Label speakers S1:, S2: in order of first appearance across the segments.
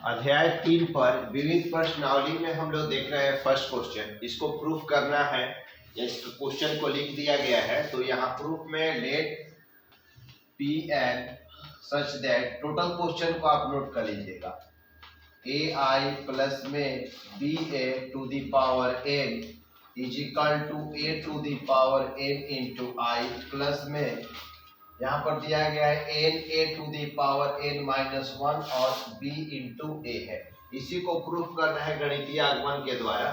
S1: अध्याय 3 पर विविध प्रश्नावली में हम लोग देख रहे हैं फर्स्ट क्वेश्चन। इसको प्रूफ करना है, इस क्वेश्चन को लिख दिया गया है। तो यहाँ प्रूफ में let p n such that, total question को आप नोट कर लीजिएगा। ए आई प्लस में b a to the power n is equal to a to the power n into i plus में यहाँ पर दिया गया है n a to the power n minus one और बी इंटू ए है। इसी को प्रूफ करना है गणितीय आगमन के द्वारा।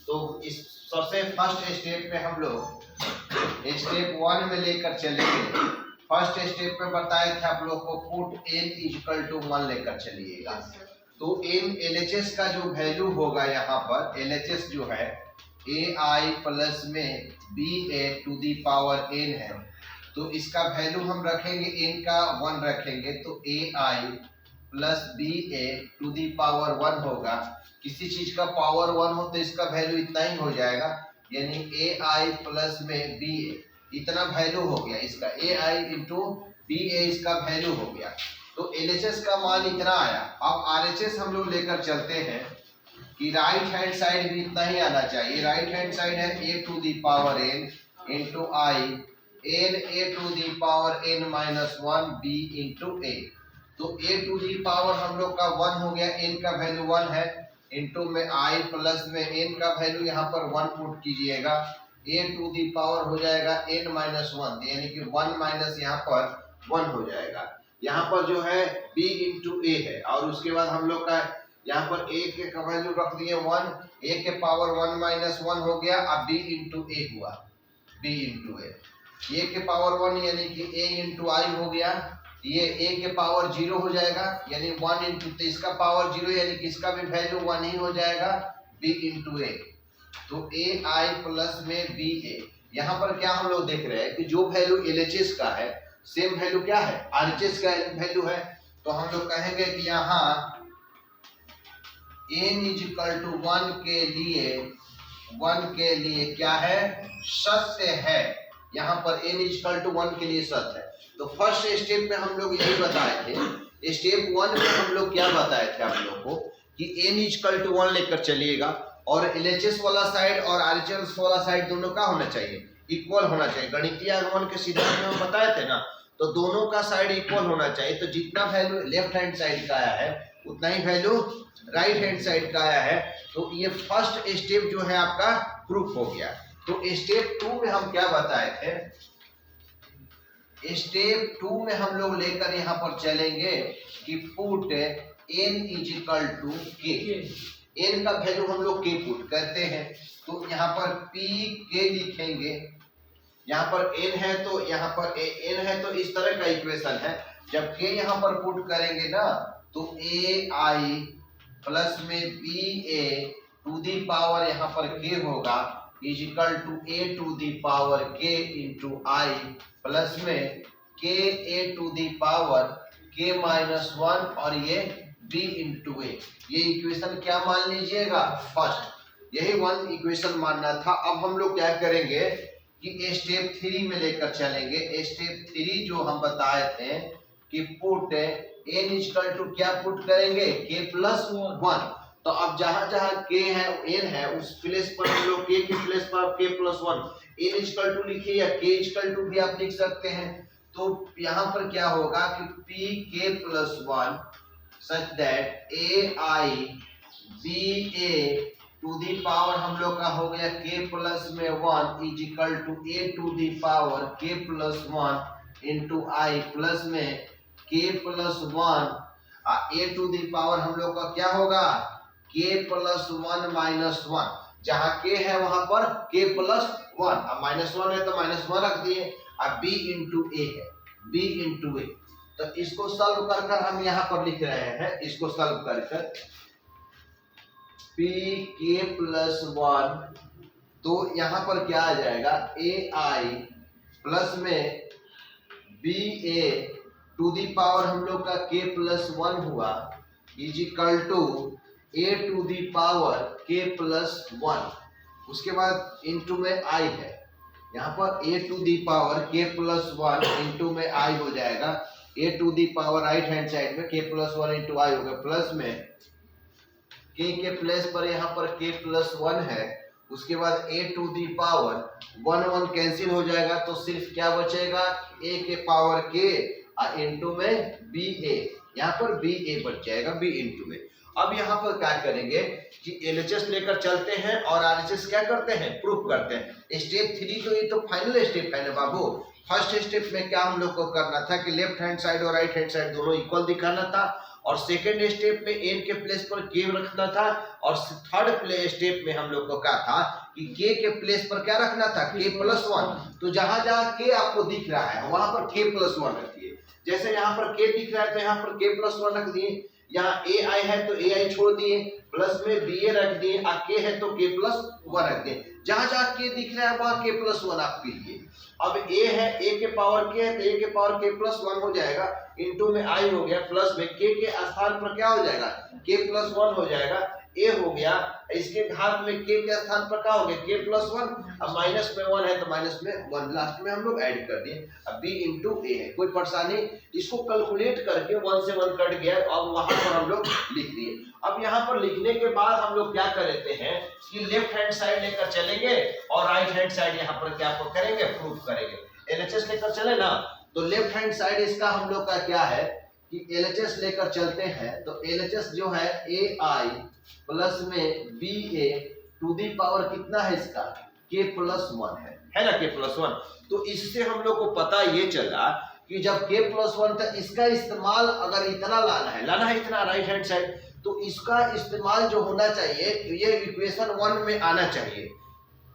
S1: तो इस सबसे फर्स्ट स्टेप में हम लोग स्टेप 1 में लेकर चलेंगे। फर्स्ट स्टेप में बताए थे आप लोग को पुट एन इक्वल टू 1 लेकर चलिएगा। तो एन एलएचएस का जो वैल्यू होगा यहाँ पर एलएचएस जो है ए आई प्लस में b a to the power n है, तो इसका वैल्यू हम रखेंगे एन का 1 रखेंगे। तो a i plus b a to the power 1 होगा। किसी चीज का पावर 1 हो तो इसका वैल्यू इतना ही हो जाएगा, यानी ए आई प्लस में बी ए इतना वैल्यू हो गया इसका। ए आई इंटू बी ए इसका वैल्यू हो गया। तो एलएचएस का मान इतना आया। अब आरएचएस हम लोग लेकर चलते हैं कि राइट हैंड साइड भी इतना ही आना चाहिए। राइट हैंड साइड है a to the power n into i n a to the power n minus 1 b into a. तो ए टू दी पावर हम लोग का 1 हो गया, एन का वैल्यू 1 है, इंटू में आई प्लस में एन का वैल्यू यहाँ पर 1 पुट कीजिएगा। ए टू दी पावर हो जाएगा एन माइनस 1, यानी कि 1 माइनस यहाँ पर 1 हो जाएगा। यहाँ पर जो है बी इंटू ए है और उसके बाद हम लोग का यहाँ पर ए के वैल्यू रख दिए 1, ए के पावर 1 माइनस 1 हो गया। अब बी इंटू ए हुआ, बी इंटू ए, ए के पावर 1 यानी कि ए इंटू आई हो गया। ये ए के पावर 0 हो जाएगा, यानी 1 इंटू, तो इसका पावर 0 यानी कि इसका भी वैल्यू 1 ही हो जाएगा, बी इंटू ए। तो ए आई प्लस में बी ए। यहाँ पर क्या हम लोग देख रहे हैं कि जो वैल्यू एलएचएस का है सेम वैल्यू क्या है आरएचएस का वैल्यू है। तो हम लोग कहेंगे कि यहाँ n इज इक्वल टू 1 के लिए क्या है, सत्य है। यहाँ पर n इक्वल टू 1 के लिए सत्य है। तो फर्स्ट स्टेप में हम लोग यही बताए थे। स्टेप 1 में हम लोग क्या बताए थे आप लोग को कि n इक्वल टू 1 लेकर चलिएगा और एलएचएस वाला साइड और आरएचएस वाला साइड दोनों का होना चाहिए, इक्वल होना चाहिए। गणितीय आगमन के सिद्धांत में हम बताए थे ना, तो दोनों का साइड इक्वल होना चाहिए। तो जितना वैल्यू लेफ्ट हैंड साइड का आया है उतना ही वैल्यू राइट हैंड साइड का आया है। तो ये फर्स्ट स्टेप जो है आपका प्रूफ हो गया। तो स्टेप 2 में हम क्या बताए थे, स्टेप 2 में हम लोग लेकर यहाँ पर चलेंगे कि put n is equal to k. n का वैल्यू हम लोग के पुट करते हैं। तो यहाँ पर p के लिखेंगे, यहाँ पर n है तो यहाँ पर n है, तो इस तरह का इक्वेशन है। जब k यहाँ पर पुट करेंगे ना तो ए आई प्लस में b a to the power यहाँ पर k होगा is equal to a to the power k into i plus में k a to the power k minus 1 और ये b इंटू ए। ये इक्वेशन क्या मान लीजिएगा, फर्स्ट। यही 1 इक्वेशन मानना था। अब हम लोग क्या करेंगे कि स्टेप 3 में लेकर चलेंगे। स्टेप 3 जो हम बताए थे कि पुट n इक्वल टू क्या पुट करेंगे, k प्लस 1। तो अब जहां जहां k है n है उस प्लेस पर हम लोग k के प्लेस पर k plus 1 n equal to लिखिए या k इक्वल टू भी आप लिख सकते हैं। तो यहाँ पर क्या होगा कि p k plus 1 such that a i b a to the power हम लोग का हो गया k प्लस में 1 is equal to a to the power k plus 1 into i plus में k plus 1 a to the power हम लोग का क्या होगा k प्लस 1 माइनस 1। जहाँ k है वहां पर k प्लस 1, अब माइनस 1 है तो माइनस 1 रख दिए। अब b इंटू ए है, b इंटू ए। तो इसको सॉल्व कर कर हम यहाँ पर लिख रहे हैं, इसको सॉल्व कर कर p k प्लस 1। तो यहाँ पर क्या आ जाएगा ए आई प्लस में b a to the power हम लोग का k प्लस 1 हुआ is equal to a to the power k plus 1। उसके बाद इंटू में i है, यहाँ पर a to the power k plus 1 into में i हो जाएगा। A to the power right hand side में k प्लस 1 इंटू आई हो गया, प्लस में k के प्लेस पर यहाँ पर k प्लस 1 है, उसके बाद a to the power 1 cancel हो जाएगा, तो सिर्फ क्या बचेगा a के पावर k इंटू में ba, यहाँ पर ba बच जाएगा b इंटू में। अब यहाँ पर क्या करेंगे कि LHS लेकर चलते हैं और RHS क्या करते हैं, प्रूफ करते हैं। स्टेप 3 तो ये तो फाइनल स्टेप है ना बाबू। फर्स्ट स्टेप में क्या हम लोग को करना था कि लेफ्ट हैंड साइड और राइट हैंड साइड दोनों इक्वल दिखाना था, और सेकेंड स्टेप में n के प्लेस पर k रखना था, और थर्ड स्टेप में हम लोग को क्या था कि k के प्लेस पर क्या रखना था, k प्लस 1। तो जहां जहां k आपको दिख रहा है वहां पर k प्लस 1 रखिए। जैसे यहाँ पर k दिख रहा है तो यहाँ पर k प्लस 1 रख दिए, यहाँ ai है तो ai छोड़ दिए, प्लस में ba रख दिए, और k है तो k प्लस 1 रख दिए। जहां जहां k दिख रहा है वहां k प्लस 1 आप कीजिए। अब a है, a के पावर k है तो a के पावर k प्लस 1 हो जाएगा, इंटू में i हो गया, प्लस में k के स्थान पर क्या हो जाएगा, k प्लस 1 हो जाएगा, a हो गया, इसके घात में k के स्थान पर क्या हो गया, k प्लस 1, अब माइनस में 1 है तो माइनस में 1 लास्ट में हम लोग ऐड कर दिए। अब b इंटू a है, कोई परेशानी, इसको कैलकुलेट करके 1 से 1 कट गया और वहां पर हम लोग लिख दिए। अब यहाँ पर लिखने के बाद हम लोग क्या करते हैं कि लेफ्ट हैंड साइड लेकर चलेंगे और राइट हैंड साइड यहाँ पर क्या करेंगे, प्रूफ करेंगे। LHS लेकर चले ना, तो लेफ्ट हैंड साइड इसका हम लोग का क्या है कि LHS लेकर चलते हैं, तो LHS जो है ai प्लस में ba टू दी पावर कितना है इसका, k प्लस 1 है ना, k प्लस 1। तो इससे हम लोग को पता ये चला कि जब k प्लस 1 था, इसका इस्तेमाल अगर इतना लाना है इतना राइट हैंड साइड, तो इसका इस्तेमाल जो होना चाहिए ये इक्वेशन 1 में आना चाहिए।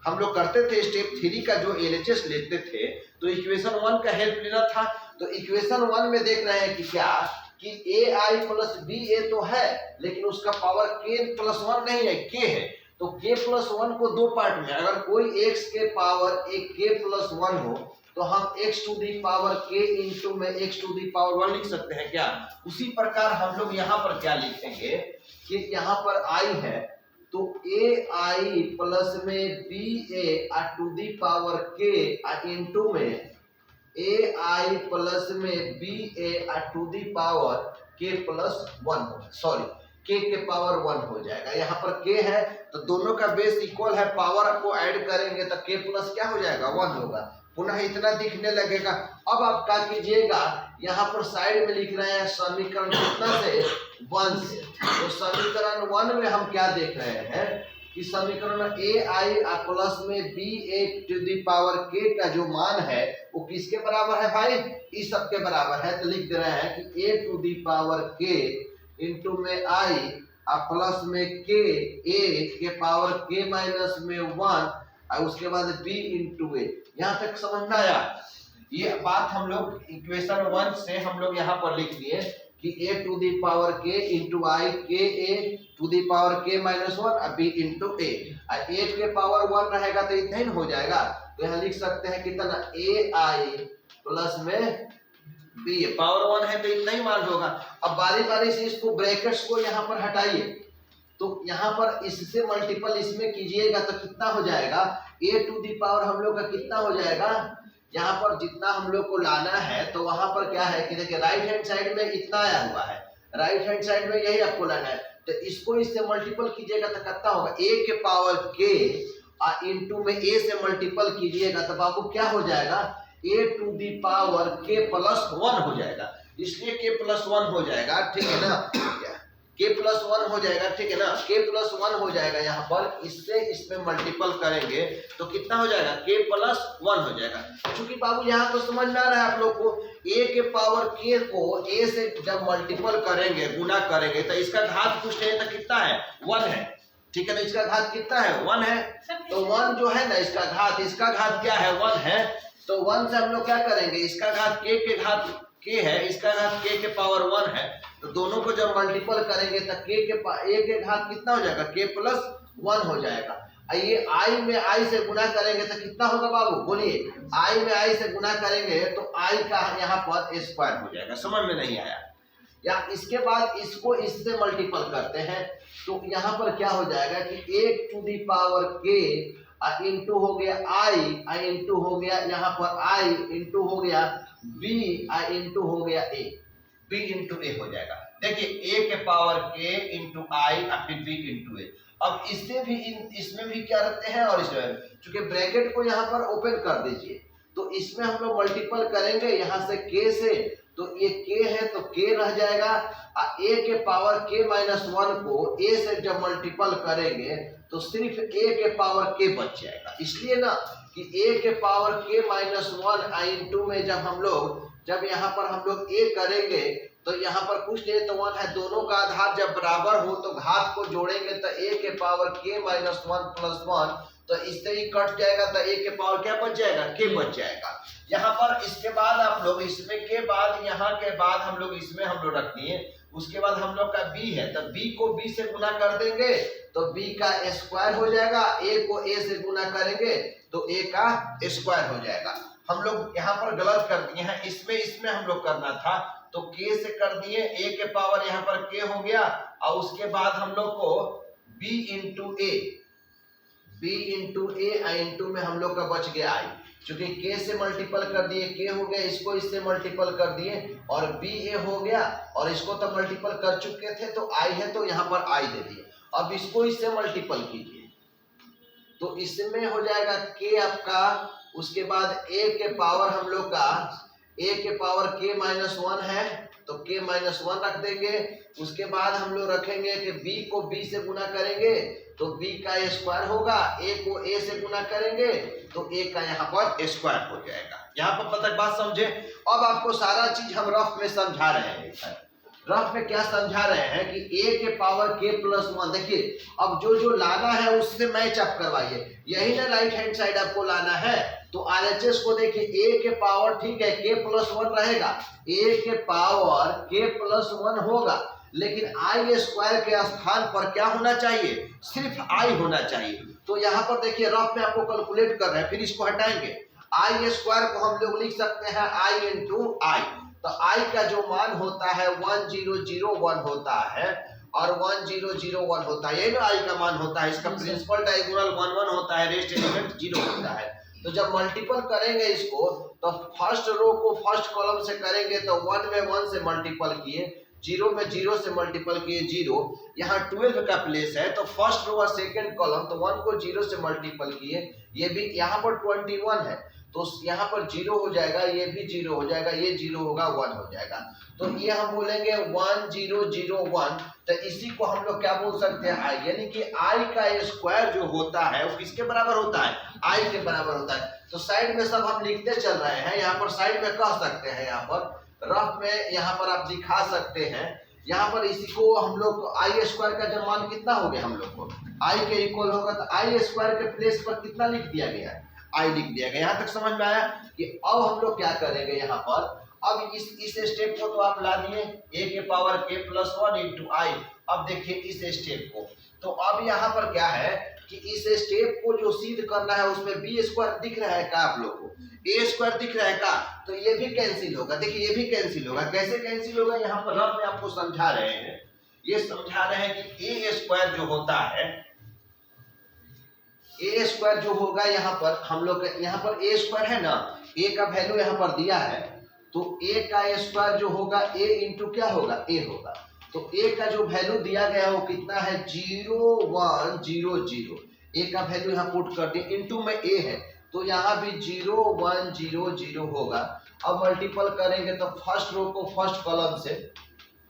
S1: हम लोग करते थे स्टेप 3 का जो LHS लेते थे तो इक्वेशन 1 का हेल्प लेना था। तो इक्वेशन 1 में देख रहे हैं कि क्या कि ai प्लस ba तो है, लेकिन उसका पावर k प्लस 1 नहीं है, k है। तो k प्लस 1 को दो पार्ट में, अगर कोई x के पावर एक k प्लस 1 हो तो हम x to the power k into में x टू दी पावर 1 लिख सकते हैं क्या। उसी प्रकार हम लोग यहाँ पर क्या लिखेंगे कि यहाँ पर i है तो ai प्लस में ba to the power k into में ai प्लस में ba to the power k plus 1, sorry k के पावर 1 हो जाएगा। यहाँ पर k है तो दोनों का बेस इक्वल है, पावर को ऐड करेंगे तो k प्लस क्या हो जाएगा, 1 होगा, पुनः इतना दिखने लगेगा। अब आप क्या कीजिएगा, यहाँ पर साइड में लिख रहे हैं समीकरण कितना से, 1 से। तो समीकरण 1 में हम क्या देख रहे हैं कि समीकरण ai प्लस में ba to the power k का जो मान है वो किसके बराबर है भाई, इस सब के बराबर है। तो लिख दे रहे हैं कि a to the power k into में i प्लस में k a के पावर k माइनस में 1 और उसके बाद b इंटू ए। यहाँ तक समझ में आया। ये बात हम लोग इक्वेशन 1 से हम लोग यहाँ पर लिख दिए कि a to the power k into i k a to the power k minus 1 और b इंटू a। a के पावर 1 रहेगा तो इतना ही हो जाएगा। तो यहाँ लिख सकते हैं कितना, ai प्लस में b, पावर 1 है तो इतना ही मान होगा। अब बारी बारी से इसको ब्रैकेट्स को यहाँ पर हटाइए, तो यहाँ पर इससे मल्टीपल इसमें कीजिएगा तो कितना हो जाएगा, a टू दी पावर हम लोग का कितना हो जाएगा, यहाँ पर जितना हम लोग को लाना है तो वहां पर क्या है कि देखिए राइट हैंड साइड में इतना आया हुआ है, राइट हैंड साइड में यही आपको लाना है, तो इसको इससे मल्टीपल कीजिएगा तो कितना होगा, a के पावर k इंटू में a से मल्टीपल कीजिएगा तो बाबू क्या हो जाएगा, a to the power k plus 1 हो जाएगा। इसलिए k प्लस 1 हो जाएगा, ठीक है ना, k प्लस 1 हो जाएगा, ठीक है ना, k प्लस 1 हो जाएगा। यहाँ पर इससे इसमें मल्टीपल करेंगे तो कितना हो जाएगा, k प्लस 1 हो जाएगा। क्योंकि बाबू यहाँ तो समझ में आ रहा है आप लोग को, a के पावर k को a से जब मल्टीपल करेंगे, गुना करेंगे तो इसका घात कुछ नहीं तो कितना है, 1 है, ठीक है ना, इसका घात कितना है, 1 है। तो 1 जो है ना इसका घात क्या है, 1 है। तो 1 से हम लोग क्या करेंगे, इसका घात k के घात k है, इसका घात k के पावर 1 है, तो दोनों को जब मल्टीपल करेंगे तो a के घात कितना हो जाएगा, k प्लस 1 हो जाएगा। ये i में i से गुना करेंगे तो कितना होगा बाबू, बोलिए, i में i से गुना करेंगे तो i का यहाँ पर स्क्वायर हो जाएगा। समझ में नहीं आया, या इसके बाद इसको इससे मल्टीपल करते हैं तो यहाँ पर क्या हो जाएगा कि 1 to the power k into हो गया i इंटू हो गया यहाँ पर i इंटू हो गया b इंटू हो गया a, b इंटू a हो जाएगा। देखिए a के पावर k इंटू आई और फिर b इंटू a। अब इससे भी इसमें भी क्या रखते हैं और इसमें, चूंकि ब्रैकेट को यहाँ पर ओपन कर दीजिए तो इसमें हम लोग मल्टीपल करेंगे यहाँ से k से, तो ये k है तो k रह जाएगा। a के पावर k माइनस 1 को a से जब मल्टीपल करेंगे तो सिर्फ a के पावर k बच जाएगा। इसलिए ना कि a के पावर k माइनस 1 इंटू में जब यहाँ पर हम लोग a करेंगे तो यहाँ पर कुछ नहीं तो 1 है, दोनों का आधार जब बराबर हो तो घात को जोड़ेंगे तो a के पावर k माइनस 1 प्लस 1, तो इससे ही कट जाएगा तो a के पावर क्या बच जाएगा, k बच जाएगा। यहाँ पर इसके बाद आप लोग इसमें के बाद यहाँ के बाद हम लोग इसमें हम लोग रख दिए, उसके बाद हम लोग का b है तो b को b से गुना कर देंगे तो b का स्क्वायर हो जाएगा, a को a से गुना करेंगे तो a का स्क्वायर हो जाएगा। हम लोग यहाँ पर गलत कर दिए हैं, इसमें हम लोग करना था तो k से कर दिए, a के पावर यहाँ पर k हो गया और उसके बाद हम लोग को b इंटू a इंटू में हम लोग का बच गया i, चूंकि k से मल्टीपल कर दिए k हो गया, इसको इससे मल्टीपल कर दिए और b a हो गया और इसको तो मल्टीपल कर चुके थे तो i है तो यहाँ पर i दे दिए। अब इसको इससे मल्टीपल कीजिए तो इसमें हो जाएगा k आपका, उसके बाद a के पावर हम लोग का a के पावर k माइनस 1 है तो k माइनस 1 रख देंगे। उसके बाद हम लोग रखेंगे कि b को b से गुना करेंगे तो b का स्क्वायर होगा, a को a से गुना करेंगे तो a का यहाँ पर स्क्वायर हो जाएगा। यहाँ पर तक बात समझे। अब आपको सारा चीज हम रफ में समझा रहे हैं। रफ में क्या समझा रहे हैं कि a के पावर k प्लस 1, देखिए अब जो लाना है उससे मैच अप करवाइए, यही ना राइट हैंड साइड आपको लाना है तो RHS को देखिए a के पावर ठीक है k प्लस 1 रहेगा, a के पावर k प्लस 1 होगा, लेकिन आई स्क्वायर के स्थान पर क्या होना चाहिए, सिर्फ आई होना चाहिए। तो यहाँ पर देखिए रफ में आपको कैलकुलेट कर रहे हैं, फिर इसको हटाएंगे। आई स्क्वायर को हम लोग लिख सकते हैं आई इंटू आई, तो आई का जो मान होता है 1001 होता है और 1001 होता है, यही ना आई का मान होता है। इसका प्रिंसिपल डायगोनल 11 होता है, रेस्ट एलिमेंट 0 होता है। तो जब मल्टीपल करेंगे इसको तो फर्स्ट रो को फर्स्ट कॉलम से करेंगे तो 1 में 1 से मल्टीपल किए, 0 में 0 से मल्टीपल किए 0, यहाँ 12 का प्लेस है तो फर्स्ट रो और सेकंड कॉलम तो 1 को 0 से मल्टीपल किए, ये भी यहाँ पर 21 है तो यहाँ पर 0 हो जाएगा, ये भी 0 हो जाएगा, ये 0 होगा 1 हो जाएगा। तो ये हम बोलेंगे 1001, तो इसी को हम लोग क्या बोल सकते हैं आई, यानी कि आई का स्क्वायर जो होता है वो किसके बराबर होता है, आई के बराबर होता है। तो साइड में सब हम लिखते चल रहे हैं, यहाँ पर साइड में कह सकते हैं, यहाँ पर रफ में यहाँ पर आप दिखा सकते हैं। यहाँ पर इसी को हम लोग आई स्क्वायर का जब मान कितना हो गया, हम लोग को आई के इक्वल होगा तो आई स्क्वायर के प्लेस पर कितना लिख दिया गया है, आई लिख दिया गया। यहाँ तक समझ में आया कि अब हम लोग क्या करेंगे यहाँ पर, अब इस स्टेप को तो आप ला दिए a के पावर k प्लस 1 इंटू आई। अब देखिए इस स्टेप को, तो अब यहाँ पर क्या है कि इस स्टेप को जो सिद्ध करना है उसमें b स्क्वायर दिख रहा है का, आप लोग को a स्क्वायर दिख रहा है का, तो ये भी कैंसिल होगा। देखिए ये भी कैंसिल होगा, कैसे कैंसिल होगा, यहाँ पर रफ में आपको समझा रहे हैं। ये समझा रहे हैं कि a स्क्वायर जो होता है, ए स्क्वायर जो होगा यहाँ पर हम लोग यहाँ पर ए स्क्वायर है ना, ए का वैल्यू यहाँ पर दिया है तो ए का स्क्वायर जो होगा ए इंटू क्या होगा, ए होगा। तो ए का जो वैल्यू दिया गया है वो कितना है 0100, ए का वैल्यू यहाँ पुट कर दिए, इंटू में ए है तो यहाँ भी 0100 होगा। अब मल्टीपल करेंगे तो फर्स्ट रो को फर्स्ट कॉलम से,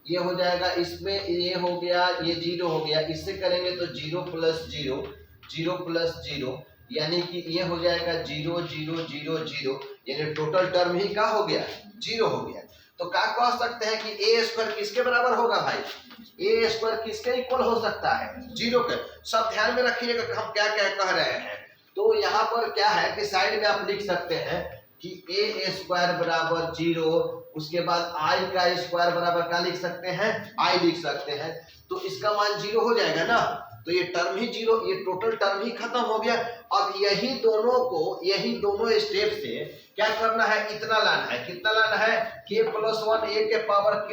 S1: ये हो जाएगा, इसमें ये हो गया, ये 0 हो गया, इससे करेंगे तो 0 प्लस 0, 0 प्लस 0, यानी कि ये हो जाएगा 0 0 0 0, यानी टोटल टर्म ही क्या हो गया, 0 हो गया। तो क्या कह सकते हैं कि ए स्क्वायर किसके बराबर होगा भाई, ए स्क्वायर किसके इक्वल हो सकता है, 0 के। सब ध्यान में रखिएगा हम क्या क्या कह रहे हैं। तो यहाँ पर क्या है कि साइड में आप लिख सकते हैं कि ए स्क्वायर बराबर 0, उसके बाद आई का स्क्वायर बराबर क्या लिख सकते हैं, आई लिख सकते हैं। तो इसका मान 0 हो जाएगा ना, तो ये टर्म ही 0, ये टोटल टर्म ही खत्म हो गया। अब यही दोनों स्टेप से क्या करना है, इतना लाना है, कितना लाना है, k प्लस 1 a के पावर k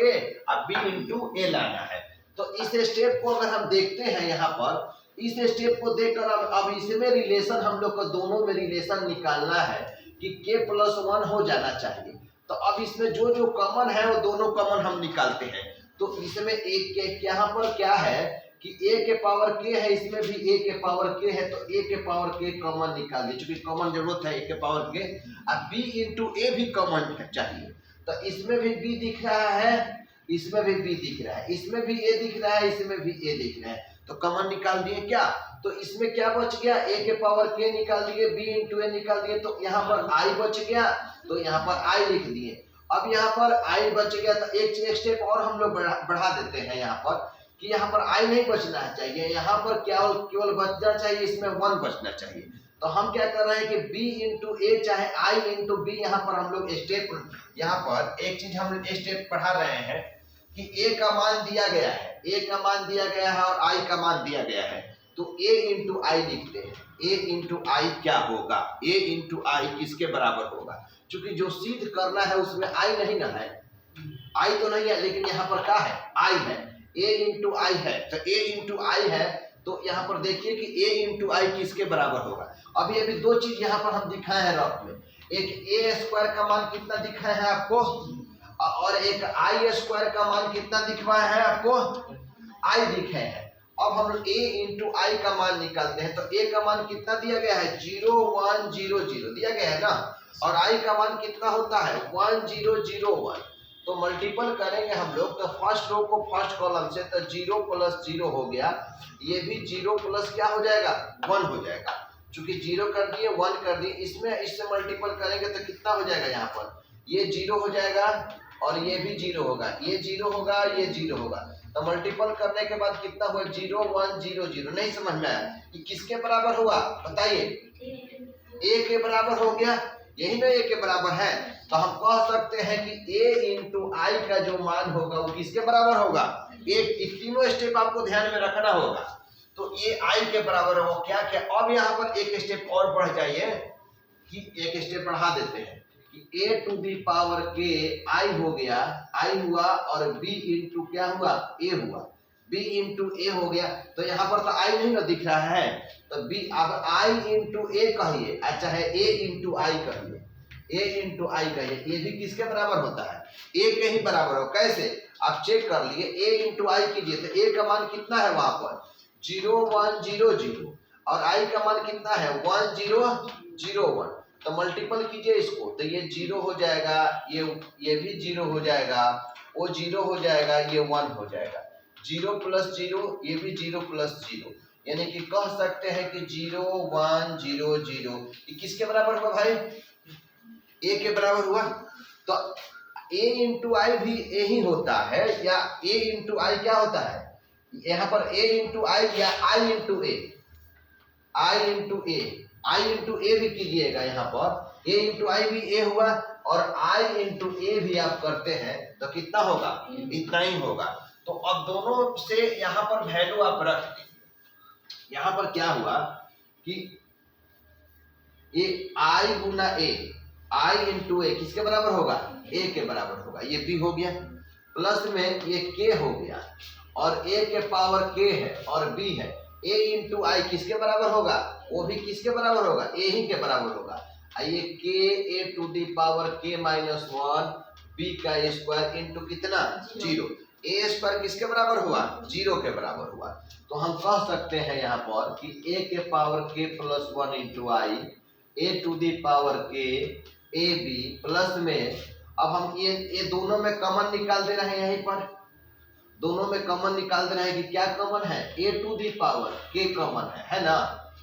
S1: और b इंटू ए लाना है। तो इस स्टेप को अगर हम देखते हैं, यहाँ पर इस स्टेप को देखकर अब इसमें रिलेशन हम लोग को दोनों में रिलेशन निकालना है कि k प्लस 1 हो जाना चाहिए। तो अब इसमें जो जो कॉमन है वो दोनों कॉमन हम निकालते हैं। तो इसमें एक के यहाँ पर क्या है कि a के पावर k है, इसमें भी a के पावर k है, तो a के पावर k कॉमन निकाल दिए, क्योंकि कॉमन जरूरत है a के पावर k। अब b इंटू ए भी कॉमन चाहिए, तो इसमें भी b दिख रहा है, इसमें भी b दिख रहा है, इसमें भी a दिख रहा है, इसमें भी a दिख रहा है, तो कॉमन निकाल दिए क्या। तो इसमें क्या बच गया, a के पावर k निकाल दिए, b इंटू ए निकाल दिए, तो यहाँ पर i बच गया, तो यहाँ पर i लिख दिए। अब यहाँ पर i बच गया, तो एक स्टेप और हम लोग बढ़ा देते हैं यहाँ पर कि यहाँ पर i नहीं बचना चाहिए, यहाँ पर क्या केवल बचना चाहिए, इसमें 1 बचना चाहिए। तो हम क्या कर रहे हैं कि b इंटू ए चाहे i इंटू बी, यहाँ पर हम लोग स्टेप, यहाँ पर एक चीज हम स्टेप पढ़ा रहे हैं कि a का मान दिया गया है, a का मान दिया गया है और i का मान दिया गया है, तो a इंटू आई लिखते हैं। a इंटू आई क्या होगा, a इंटू आई किसके बराबर होगा, क्योंकि जो सिद्ध करना है उसमें i नहीं ना है, i तो नहीं है, लेकिन यहाँ पर क्या है, i है, a इंटू आई है, तो a इंटू आई है, तो यहाँ पर देखिए कि a इंटू आई किसके बराबर होगा। अभी दो चीज यहाँ पर हम दिखाए हैं रफ में, एक a स्क्वायर का मान कितना दिखाए हैं आपको, और एक आई स्क्वायर का मान कितना दिखवाया है आपको, i दिखे हैं। अब हम लोग a इंटू आई का मान निकालते हैं, तो a का मान कितना दिया गया है, 0 1 0 0 दिया गया है ना, और i का मान कितना होता है 1 0 0 1। तो मल्टीपल करेंगे हम लोग, तो फर्स्ट रो को फर्स्ट कॉलम से, तो 0 प्लस 0 हो गया, ये भी 0 प्लस क्या हो जाएगा 1 हो जाएगा, चूंकि 0 कर दिए 1 कर दिए, इसमें इससे मल्टीपल करेंगे तो कितना हो जाएगा, यहाँ पर ये 0 हो जाएगा और ये भी 0 होगा, ये 0 होगा, ये 0 होगा, तो मल्टीपल करने के बाद कितना हुआ 0 1 0 0। नहीं समझ में आया कि किसके बराबर हुआ, बताइए, a के बराबर हो गया, यही ना a के बराबर है, तो हम कह सकते हैं कि a इंटू आई का जो मान होगा वो किसके बराबर होगा, एक तीनों स्टेप आपको ध्यान में रखना होगा, तो ये i के बराबर होगा क्या क्या। अब यहाँ पर एक स्टेप और बढ़ जाइए, कि एक स्टेप बढ़ा देते हैं कि a to the power k i हो गया, i हुआ, और b इंटू क्या हुआ, a हुआ, b इंटू ए हो गया, तो यहाँ पर तो i नहीं ना दिख रहा है, तो b, अब i इंटू ए कहिए, चाहे a इंटू आई कहिए, a इंटू आई कहिए, ये भी किसके बराबर होता है, a के ही बराबर हो। कैसे, आप चेक कर लिए, a इंटू आई कीजिए, तो a का मान कितना है वहां पर 0 1 0 0, और i का मान कितना है 1 0 0 1, तो मल्टीपल कीजिए इसको, तो ये 0 हो जाएगा, ये भी 0 हो जाएगा, वो 0 हो जाएगा, ये 1 हो जाएगा, 0 प्लस 0, ये भी 0 प्लस 0, यानी कि कह सकते हैं कि 0 1 0 0, ये किसके बराबर हुआ भाई, a के बराबर हुआ। तो a इंटू आई भी a ही होता है, या a इंटू आई क्या होता है, यहाँ पर a इंटू आई या i into a, i into a, i into a भी कीजिएगा, यहाँ पर a इंटू आई भी a हुआ, और i इंटू ए भी आप करते हैं तो कितना होगा, इतना ही होगा। तो अब दोनों से यहाँ पर वैल्यू आप रख दें, यहाँ पर क्या हुआ कि ये i गुना a, i इंटू ए किसके बराबर होगा, a के बराबर होगा, ये b हो गया, प्लस में ये k हो गया, और a के पावर k है और b है, a इंटू आई किसके बराबर होगा, वो भी किसके बराबर होगा, a ही के बराबर होगा, ये k a to the power k minus 1 b का स्क्वायर इंटू कितना 0, a स्क्वायर किसके बराबर हुआ 0 के बराबर हुआ। तो हम कह सकते हैं यहाँ पर कि a के power k plus 1 into i, a to the power k a b, plus में अब हम ये दोनों में कॉमन निकाल दे रहे हैं, यहीं पर दोनों में कॉमन निकाल दे रहे हैं कि क्या कॉमन है, a to the power k common है ना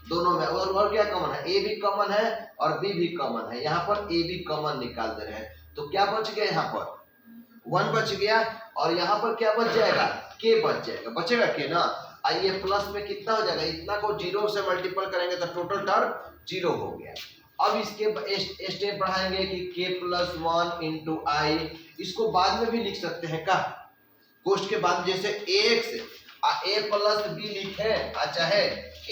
S1: दोनों में, और क्या कॉमन है, a भी कॉमन है और b भी कॉमन है, यहाँ पर a भी कॉमन निकाल दे रहे हैं, तो क्या बच गया, यहाँ पर 1 बच गया, और यहाँ पर क्या बच जाएगा, k बच जाएगा, बचेगा k ना, आइए प्लस में कितना हो जाएगा, इतना को 0 से मल्टीपल करेंगे तो टोटल टर्म 0 हो गया। अब इसके स्टेप बढ़ाएंगे कि k प्लस 1 इंटू आई, इसको बाद में भी लिख सकते हैं का, कोष्ट के बाद, जैसे ax a प्लस बी लिखे, चाहे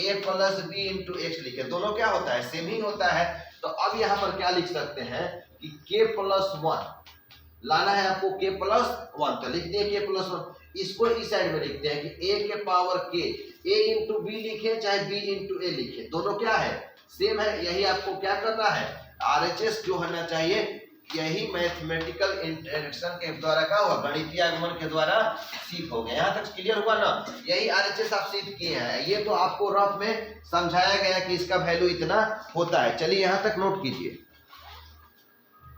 S1: a plus b into x लिखे, दोनों क्या होता है, सेम ही होता है। तो अब यहाँ पर क्या लिख सकते हैं कि k प्लस 1 लाना है आपको, k प्लस 1, तो लिख दिए k प्लस 1, इसको इस साइड में लिखते हैं कि a के power k, a into b लिखे चाहे b इंटू ए लिखे, दोनों क्या है, सेम है, यही आपको क्या करना है, RHS जो होना चाहिए यही मैथमेटिकल इंटरेक्शन के द्वारा क्या हुआ, गणितीय आगमन के द्वारा सीख हो गया। यहाँ तक क्लियर हुआ ना, यही RHS आप सीख किए हैं। ये तो आपको रफ में समझाया गया कि इसका वैल्यू इतना होता है। चलिए यहाँ तक नोट कीजिए।